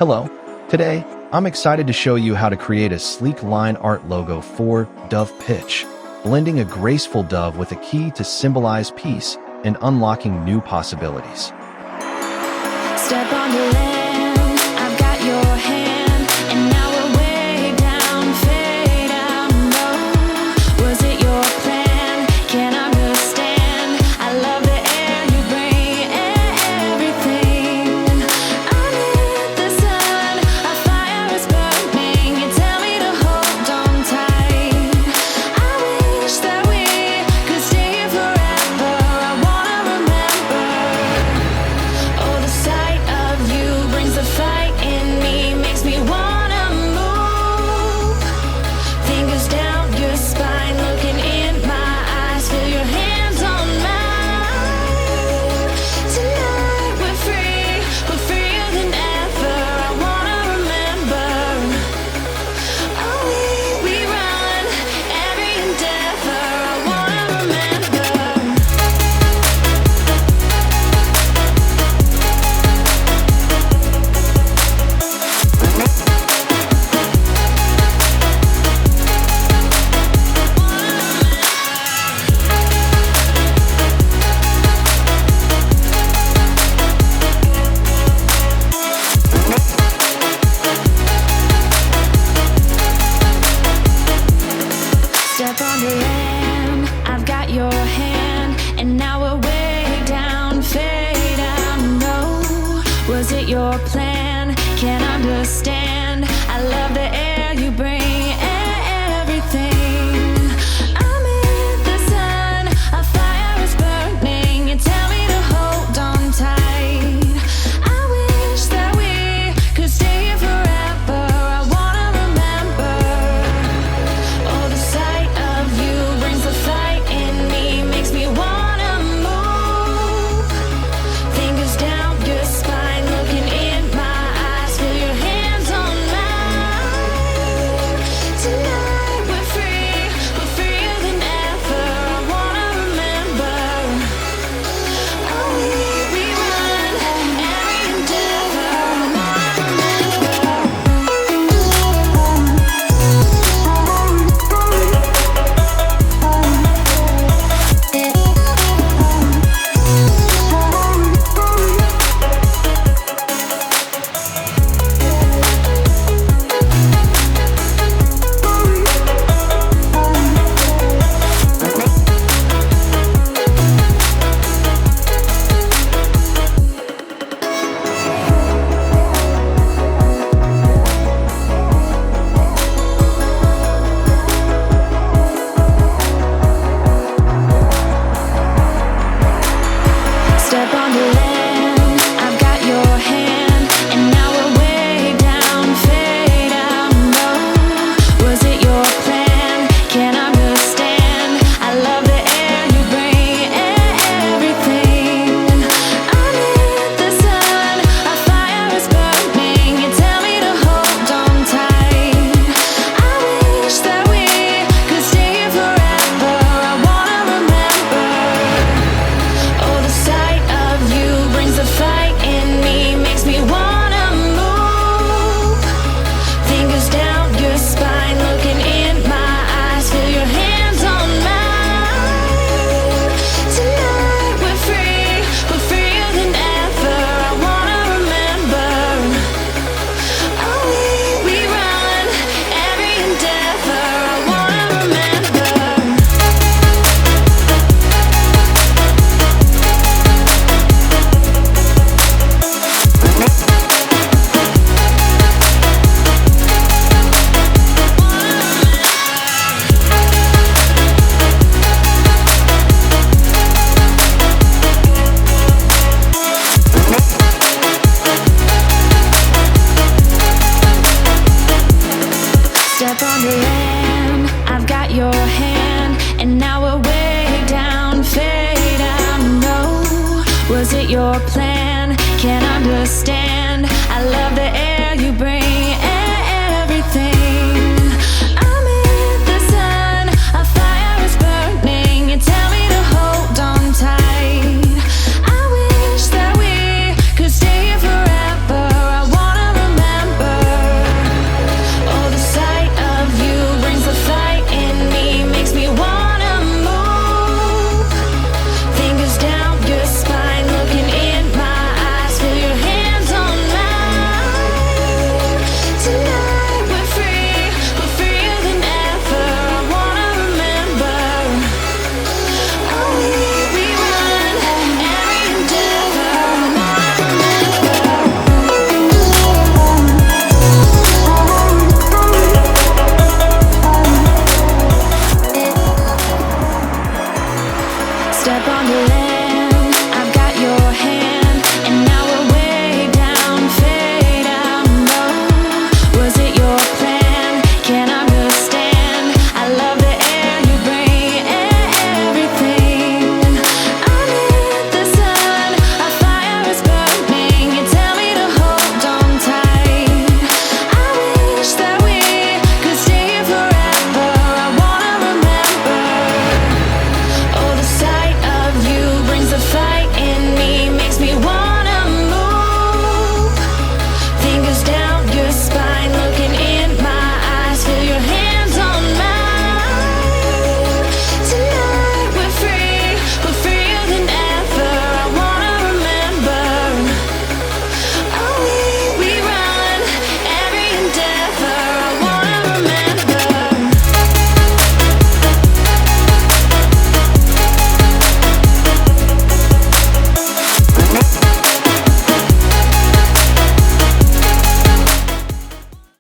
Hello. Today, I'm excited to show you how to create a sleek line art logo for Dove Pitch, blending a graceful dove with a key to symbolize peace and unlocking new possibilities. Step on the land, I've got your hand, and now we're way down, fade out low. Was it your plan? Can't understand. I love the air you bring, everything. Under the sun, our fire is burning. You tell me to hold on tight. I wish that we could stay here forever. I wanna remember. Oh, the sight of you brings the fight in me, makes me wanna move. Fingers down your spine, looking in my eyes, feel your hands on mine. Tonight we're freer than ever. I wanna remember. Oh, we run every endeavor. I wanna remember. Step on the land, I've got your hand, and now we're way down, fade out. No, was it your plan? Can't understand. I love the air you bring, everything. I'm in the sun, a fire is burning. You tell me to hold on tight. I wish that we could stay here forever. I wanna remember. Oh, the sight of you brings the fight in me, makes me wanna move. Fingers down your spine, looking in my eyes, feel your hands on mine. Tonight we're freer than ever. I wanna remember. Oh, we run every endeavor. I wanna remember. Step on the land, I've got your hand, and now we're way down, fade out low. Was it your plan? Can't understand. I love the air you bring, everything. Under the sun, our fire is burning. You tell me to hold on tight. I wish that we could stay here forever. I wanna remember. Oh, the sight of you brings the fight in me, makes me wanna move. Fingers down your spine, looking in my eyes, feel your hands on mine. Tonight we're freer than ever. I wanna remember. Oh, we run every endeavor. I wanna remember. Step on the land, I've got your hand, and now we're way down, fade out. No, was it your plan? Can't understand.